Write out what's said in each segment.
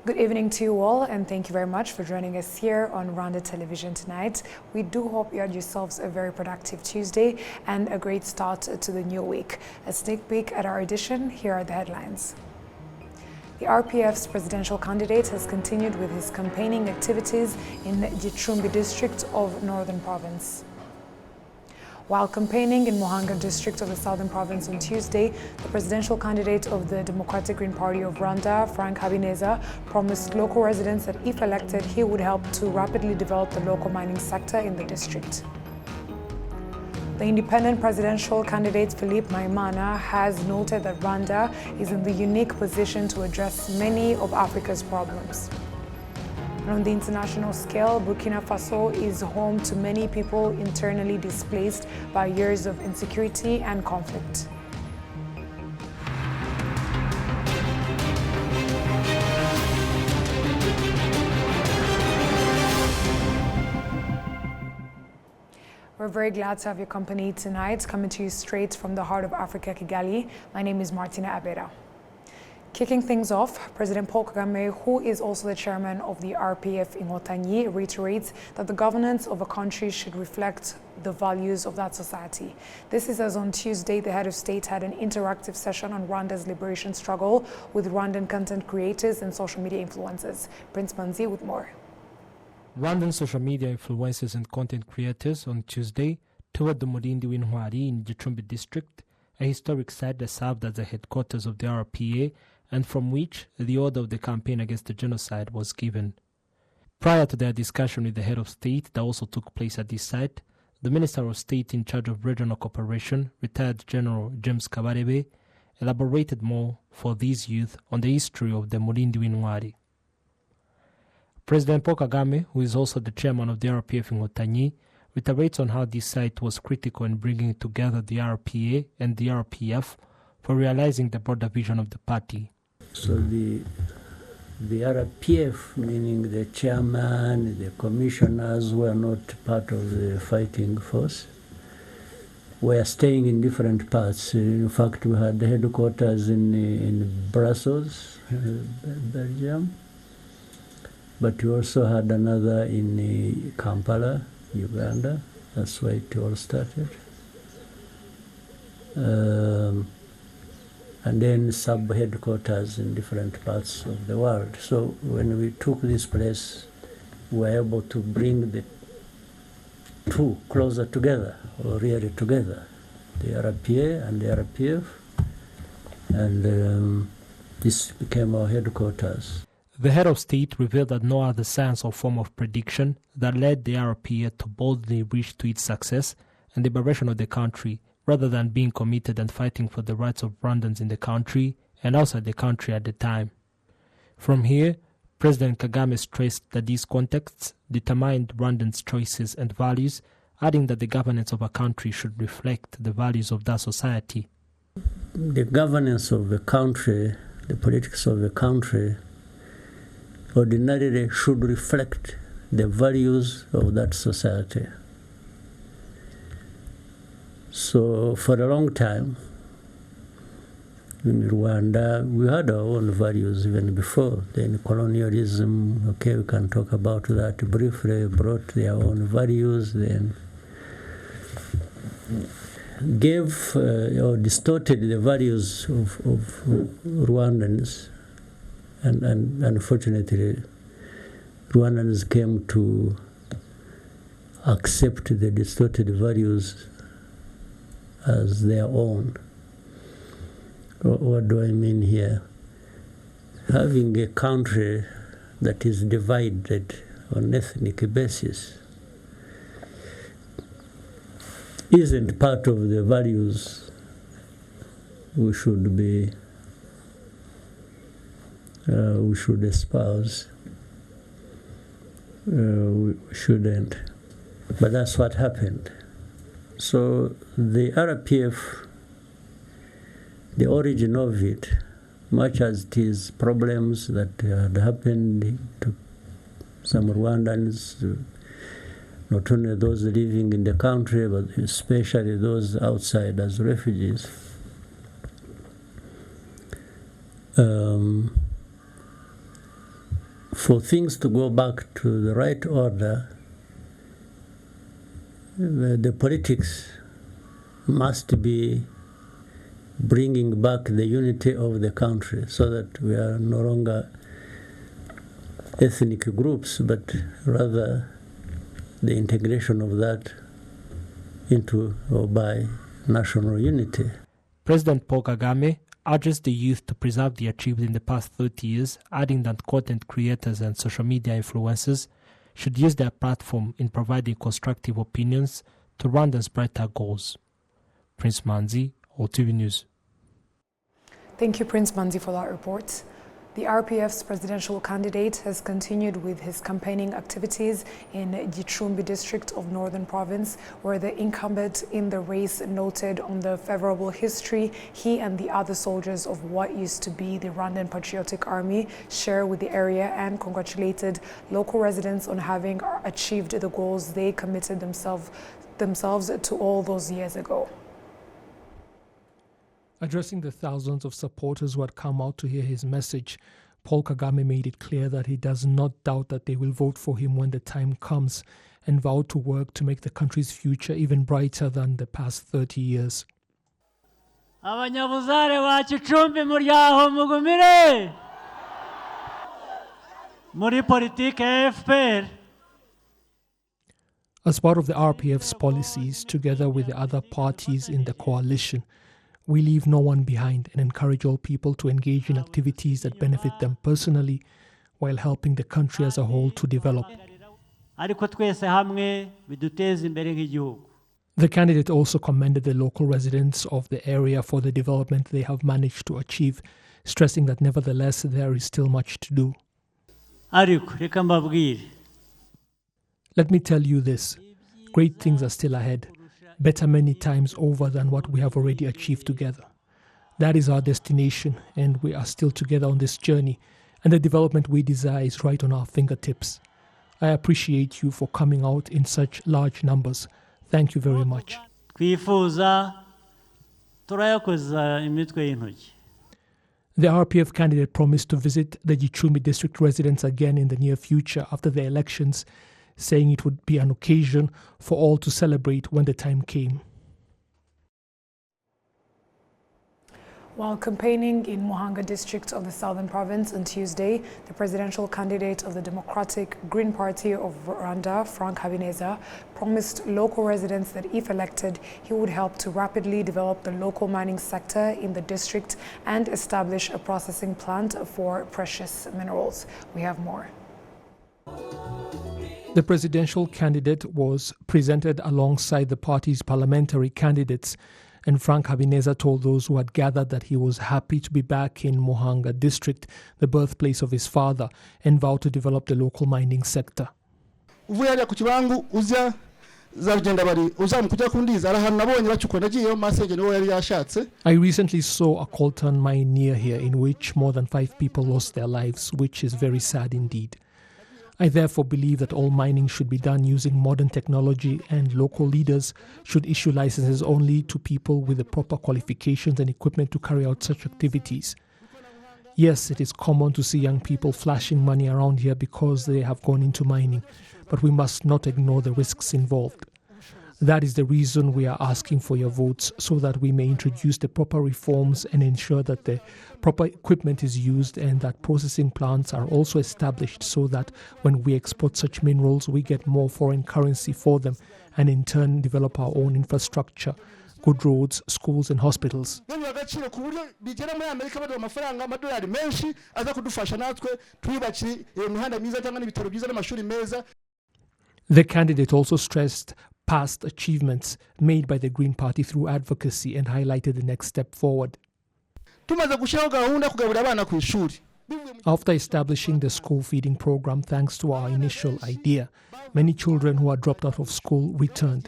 Good evening to you all, and thank you very much for joining us here on Rwanda Television tonight. We do hope you had yourselves a very productive Tuesday and a great start to the new week. A sneak peek at our edition, here are the headlines. The RPF's presidential candidate has continued with his campaigning activities in the Gicumbi district of Northern Province. While campaigning in Muhanga district of the Southern Province on Tuesday, the presidential candidate of the Democratic Green Party of Rwanda, Frank Habineza, promised local residents that if elected, he would help to rapidly develop the local mining sector in the district. The independent presidential candidate Philippe Maimana has noted that Rwanda is in the unique position to address many of Africa's problems. And on the international scale, Burkina Faso is home to many people internally displaced by years of insecurity and conflict. We're very glad to have your company tonight, coming to you straight from the heart of Africa, Kigali. My name is Martina Abera. Kicking things off, President Paul Kagame, who is also the chairman of the RPF Inkotanyi, reiterates that the governance of a country should reflect the values of that society. This is as on Tuesday, the head of state had an interactive session on Rwanda's liberation struggle with Rwandan content creators and social media influencers. Prince Manzi with more. Rwandan social media influencers and content creators on Tuesday toured the Murindi W'Intwari in Gicumbi district, a historic site that served as the headquarters of the RPA and from which the order of the campaign against the genocide was given. Prior to their discussion with the head of state that also took place at this site, the Minister of State in charge of regional cooperation, retired General James Kabarebe, elaborated more for these youth on the history of the Murindi W'Intwari. President Paul Kagame, who is also the chairman of the RPF Inkotanyi, reiterates on how this site was critical in bringing together the RPA and the RPF for realizing the broader vision of the party. So the RPF, meaning the chairman, the commissioners, were not part of the fighting force. We are staying in different parts. In fact, we had the headquarters in Brussels, Belgium, but we also had another in Kampala, Uganda. That's where it all started. And then sub-headquarters in different parts of the world. So when we took this place, we were able to bring the two closer together, or really together, the RPA and the RPF, and this became our headquarters. The head of state revealed that no other sense or form of prediction that led the RPA to boldly reach to its success and liberation of the country, rather than being committed and fighting for the rights of Rwandans in the country and outside the country at the time. From here, President Kagame stressed that these contexts determined Rwandans' choices and values, adding that the governance of a country should reflect the values of that society. The governance of the country, the politics of the country, ordinarily should reflect the values of that society. So for a long time, in Rwanda, we had our own values even before. Then colonialism, okay, we can talk about that briefly, brought their own values, then gave or distorted the values of Rwandans. And unfortunately, Rwandans came to accept the distorted values as their own. What do I mean here? Having a country that is divided on ethnic basis isn't part of the values we should espouse. We shouldn't. But that's what happened. So the RPF, the origin of it, much as it is problems that had happened to some Rwandans, not only those living in the country, but especially those outside as refugees, for things to go back to the right order, the politics must be bringing back the unity of the country so that we are no longer ethnic groups, but rather the integration of that into or by national unity. President Paul Kagame urges the youth to preserve the achieved in the past 30 years, adding that content creators and social media influencers should use their platform in providing constructive opinions to Rwanda's brighter goals. Prince Manzi, RwandaTV News. Thank you, Prince Manzi, for that report. The RPF's presidential candidate has continued with his campaigning activities in Gicumbi district of Northern Province, where the incumbent in the race noted on the favorable history he and the other soldiers of what used to be the Rwandan Patriotic Army share with the area, and congratulated local residents on having achieved the goals they committed themselves to all those years ago. Addressing the thousands of supporters who had come out to hear his message, Paul Kagame made it clear that he does not doubt that they will vote for him when the time comes, and vowed to work to make the country's future even brighter than the past 30 years. Abanyabuzare wa Gicumbi muri aho mugumire muri politike FPR. As part of the RPF's policies, together with the other parties in the coalition, we leave no one behind and encourage all people to engage in activities that benefit them personally while helping the country as a whole to develop. The candidate also commended the local residents of the area for the development they have managed to achieve, stressing that nevertheless there is still much to do. Let me tell you this, great things are still ahead, better many times over than what we have already achieved together. That is our destination, and we are still together on this journey, and the development we desire is right on our fingertips. I appreciate you for coming out in such large numbers. Thank you very much. The RPF candidate promised to visit the Gicumbi district residents again in the near future after the elections, saying it would be an occasion for all to celebrate when the time came. While campaigning in Muhanga district of the Southern Province on Tuesday, the presidential candidate of the Democratic Green Party of Rwanda, Frank Habineza, promised local residents that if elected, he would help to rapidly develop the local mining sector in the district and establish a processing plant for precious minerals. We have more. The presidential candidate was presented alongside the party's parliamentary candidates, and Frank Habineza told those who had gathered that he was happy to be back in Muhanga district, the birthplace of his father, and vowed to develop the local mining sector. I recently saw a coltan mine near here in which more than 5 people lost their lives, which is very sad indeed. I therefore believe that all mining should be done using modern technology, and local leaders should issue licenses only to people with the proper qualifications and equipment to carry out such activities. Yes, it is common to see young people flashing money around here because they have gone into mining, but we must not ignore the risks involved. That is the reason we are asking for your votes, so that we may introduce the proper reforms and ensure that the proper equipment is used and that processing plants are also established, so that when we export such minerals, we get more foreign currency for them and in turn develop our own infrastructure, good roads, schools and hospitals. The candidate also stressed past achievements made by the Green Party through advocacy and highlighted the next step forward. After establishing the school feeding program, thanks to our initial idea, many children who had dropped out of school returned.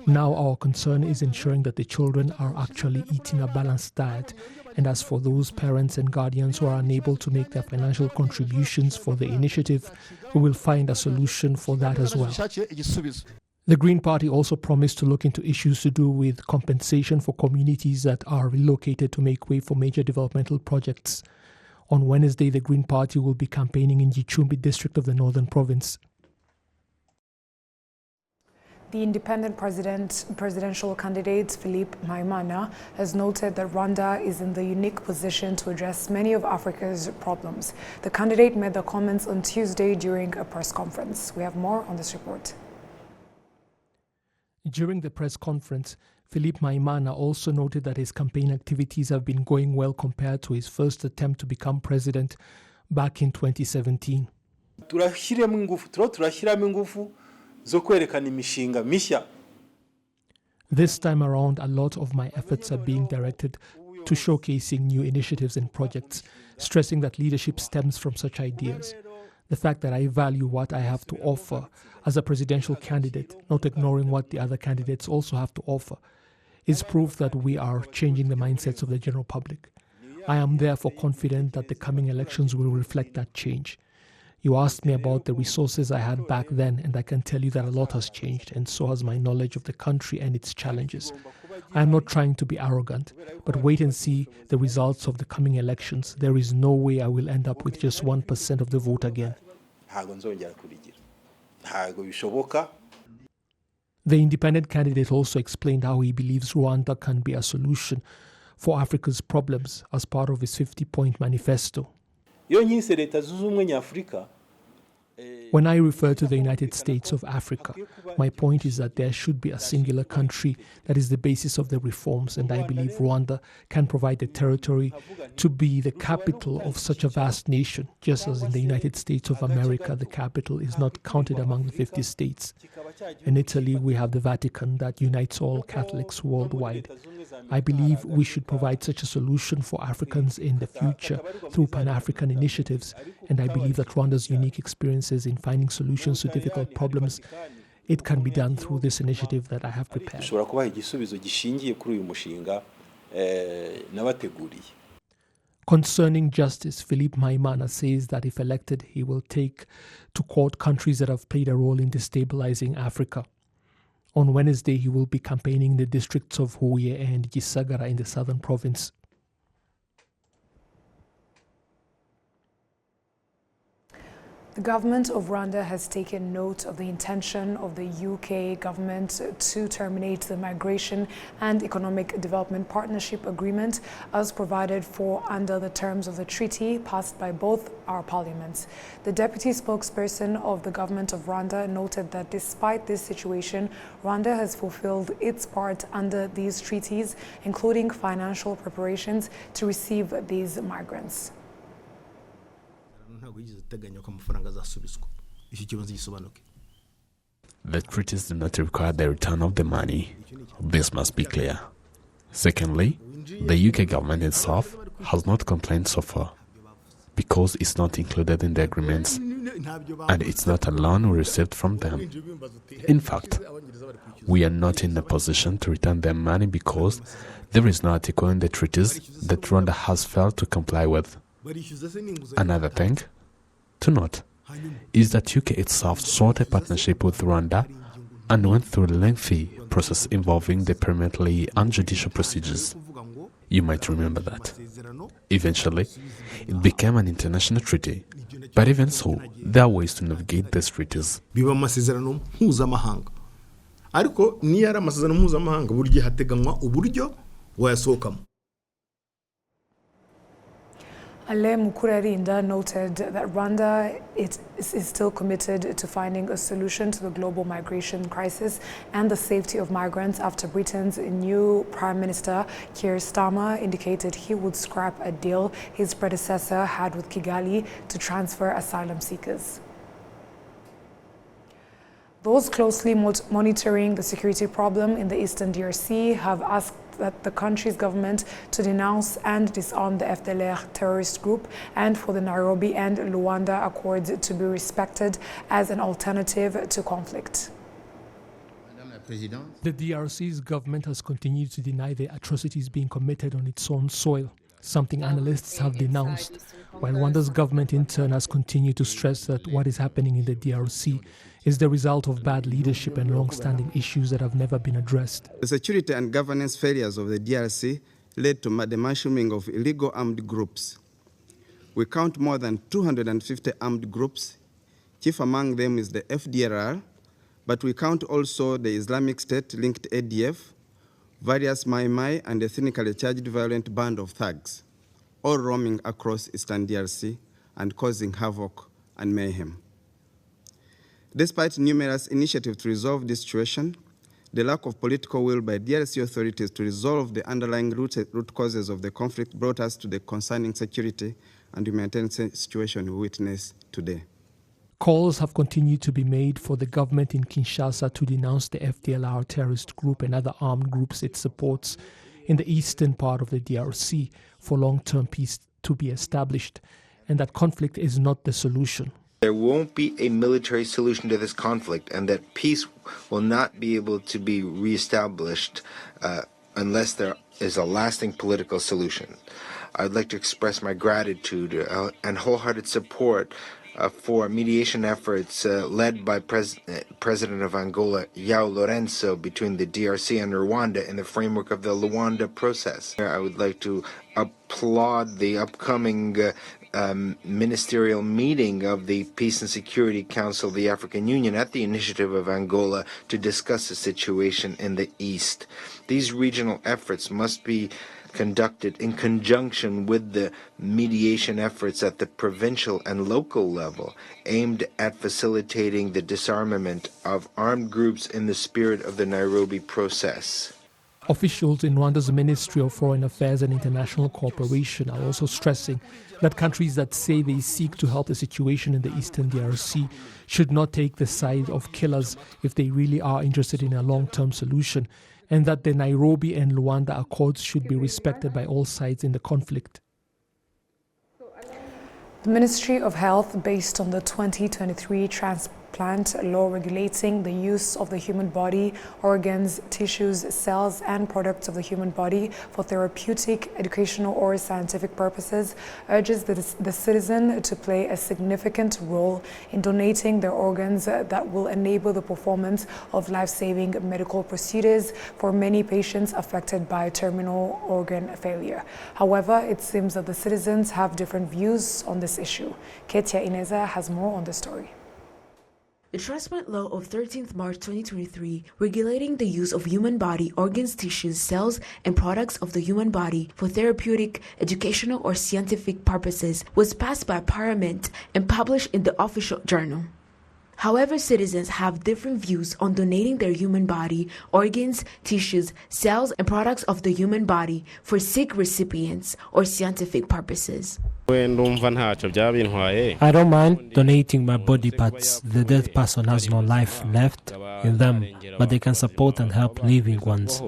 Now our concern is ensuring that the children are actually eating a balanced diet. And as for those parents and guardians who are unable to make their financial contributions for the initiative, we will find a solution for that as well. The Green Party also promised to look into issues to do with compensation for communities that are relocated to make way for major developmental projects. On Wednesday, the Green Party will be campaigning in Gicumbi district of the Northern Province. The independent presidential candidate, Philippe Maimana, has noted that Rwanda is in the unique position to address many of Africa's problems. The candidate made the comments on Tuesday during a press conference. We have more on this report. During the press conference, Philippe Maimana also noted that his campaign activities have been going well compared to his first attempt to become president back in 2017. This time around, a lot of my efforts are being directed to showcasing new initiatives and projects, stressing that leadership stems from such ideas. The fact that I value what I have to offer as a presidential candidate, not ignoring what the other candidates also have to offer, is proof that we are changing the mindsets of the general public. I am therefore confident that the coming elections will reflect that change. You asked me about the resources I had back then, and I can tell you that a lot has changed, and so has my knowledge of the country and its challenges. I am not trying to be arrogant, but wait and see the results of the coming elections. There is no way I will end up with just 1% of the vote again. The independent candidate also explained how he believes Rwanda can be a solution for Africa's problems as part of his 50-point manifesto. When I refer to the United States of Africa, my point is that there should be a singular country that is the basis of the reforms, and I believe Rwanda can provide the territory to be the capital of such a vast nation, just as in the United States of America, the capital is not counted among the 50 states. In Italy, we have the Vatican that unites all Catholics worldwide. I believe we should provide such a solution for Africans in the future through Pan-African initiatives, and I believe that Rwanda's unique experiences in finding solutions to difficult problems, it can be done through this initiative that I have prepared. Concerning justice, Philippe Maimana says that if elected, he will take to court countries that have played a role in destabilizing Africa. On Wednesday, he will be campaigning in the districts of Huye and Gisagara in the southern province. The government of Rwanda has taken note of the intention of the UK government to terminate the Migration and Economic Development Partnership Agreement as provided for under the terms of the treaty passed by both our parliaments. The deputy spokesperson of the government of Rwanda noted that despite this situation, Rwanda has fulfilled its part under these treaties, including financial preparations to receive these migrants. The treaties do not require the return of the money. This must be clear. Secondly, the UK government itself has not complained so far because it's not included in the agreements and it's not a loan we received from them. In fact, we are not in a position to return their money because there is no article in the treaties that Rwanda has failed to comply with. Another thing to note is that UK itself sought a partnership with Rwanda and went through a lengthy process involving the permanently and judicial procedures. You might remember that. Eventually, it became an international treaty, but even so, there are ways to navigate these treaties. Ariko niyo ari amasezerano mpuzamahanga buri gihe hateganywa uburyo wayasohokamo. Ale Mukurarinda noted that Rwanda is still committed to finding a solution to the global migration crisis and the safety of migrants after Britain's new Prime Minister, Keir Starmer, indicated he would scrap a deal his predecessor had with Kigali to transfer asylum seekers. Those closely monitoring the security problem in the eastern DRC have asked that the country's government to denounce and disarm the FDLR terrorist group and for the Nairobi and Rwanda Accords to be respected as an alternative to conflict. The DRC's government has continued to deny the atrocities being committed on its own soil, something analysts have denounced, while Rwanda's government in turn has continued to stress that what is happening in the DRC is the result of bad leadership and long-standing issues that have never been addressed. The security and governance failures of the DRC led to the mushrooming of illegal armed groups, We count more than 250 armed groups. Chief among them is the FDLR, but we count also the Islamic State-linked ADF, various Mai and ethnically charged violent band of thugs, all roaming across Eastern DRC and causing havoc and mayhem. Despite numerous initiatives to resolve this situation, the lack of political will by DRC authorities to resolve the underlying root causes of the conflict brought us to the concerning security and humanitarian situation we witness today. Calls have continued to be made for the government in Kinshasa to denounce the FDLR terrorist group and other armed groups it supports in the eastern part of the DRC for long-term peace to be established, and that conflict is not the solution. There won't be a military solution to this conflict, and that peace will not be able to be reestablished unless there is a lasting political solution. I'd like to express my gratitude and wholehearted support for mediation efforts led by President of Angola, João Lourenço, between the DRC and Rwanda in the framework of the Luanda process. I would like to applaud the upcoming ministerial meeting of the Peace and Security Council of the African Union at the initiative of Angola to discuss the situation in the East. These regional efforts must be conducted in conjunction with the mediation efforts at the provincial and local level, aimed at facilitating the disarmament of armed groups in the spirit of the Nairobi process. Officials in Rwanda's Ministry of Foreign Affairs and International Cooperation are also stressing that countries that say they seek to help the situation in the eastern DRC should not take the side of killers if they really are interested in a long-term solution, and that the Nairobi and Luanda Accords should be respected by all sides in the conflict. The Ministry of Health, based on the 2023 transplant law regulating the use of the human body, organs, tissues, cells, and products of the human body for therapeutic, educational, or scientific purposes, urges the citizen to play a significant role in donating their organs that will enable the performance of life-saving medical procedures for many patients affected by terminal organ failure. However, it seems that the citizens have different views on this issue. Ketia Ineza has more on the story. The transplant law of 13th March 2023, regulating the use of human body, organs, tissues, cells, and products of the human body for therapeutic, educational, or scientific purposes, was passed by Parliament and published in the official journal. However, citizens have different views on donating their human body, organs, tissues, cells, and products of the human body for sick recipients or scientific purposes. I don't mind donating my body parts. The dead person has no life left in them, but they can support and help living ones.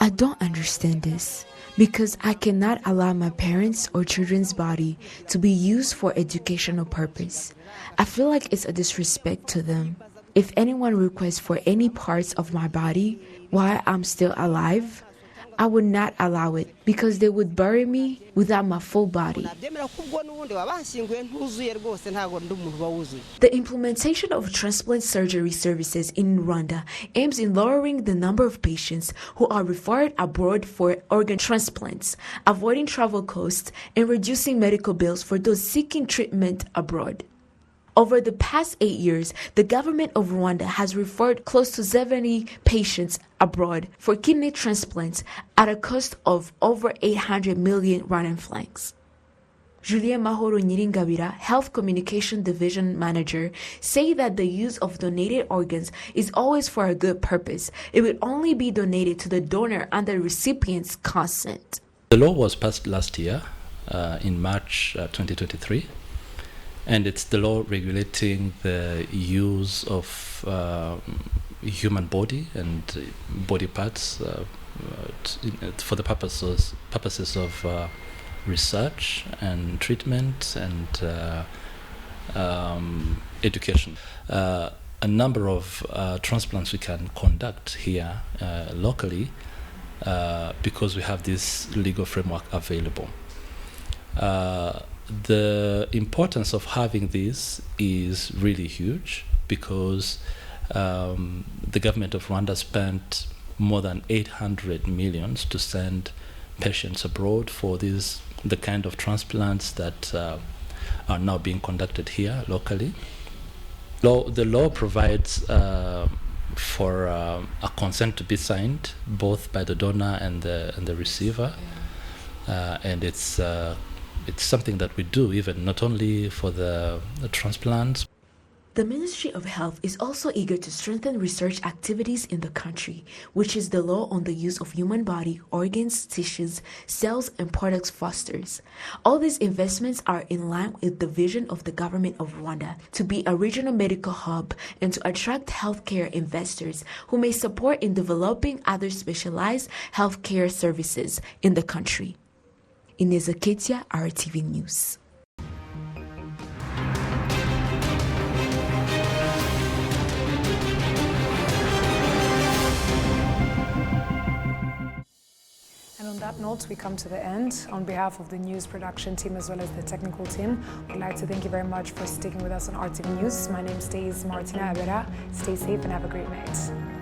I don't understand this, because I cannot allow my parents' or children's body to be used for educational purpose. I feel like it's a disrespect to them. If anyone requests for any parts of my body while I'm still alive, I would not allow it, because they would bury me without my full body. The implementation of transplant surgery services in Rwanda aims in lowering the number of patients who are referred abroad for organ transplants, avoiding travel costs, and reducing medical bills for those seeking treatment abroad. Over the past 8 years, the government of Rwanda has referred close to 70 patients abroad for kidney transplants at a cost of over 800 million Rwandan francs. Julien Mahoro Nyiringabira, Health Communication Division Manager, say that the use of donated organs is always for a good purpose. It would only be donated to the donor under the recipient's consent. The law was passed last year in March 2023. And it's the law regulating the use of human body and body parts for the purposes of research and treatment and education. A number of transplants we can conduct here locally because we have this legal framework available. The importance of having this is really huge, because the government of Rwanda spent more than 800 million to send patients abroad for the kind of transplants that are now being conducted here locally. The law provides for a consent to be signed both by the donor and the receiver, and it's something that we do even not only for the transplants. The Ministry of Health is also eager to strengthen research activities in the country, which is the law on the use of human body, organs, tissues, cells, and products fosters. All these investments are in line with the vision of the government of Rwanda to be a regional medical hub and to attract healthcare investors who may support in developing other specialized healthcare services in the country. Inez Aketia, RTV News. And on that note, we come to the end. On behalf of the news production team as well as the technical team, we'd like to thank you very much for sticking with us on RTV News. My name stays Martina Abera. Stay safe and have a great night.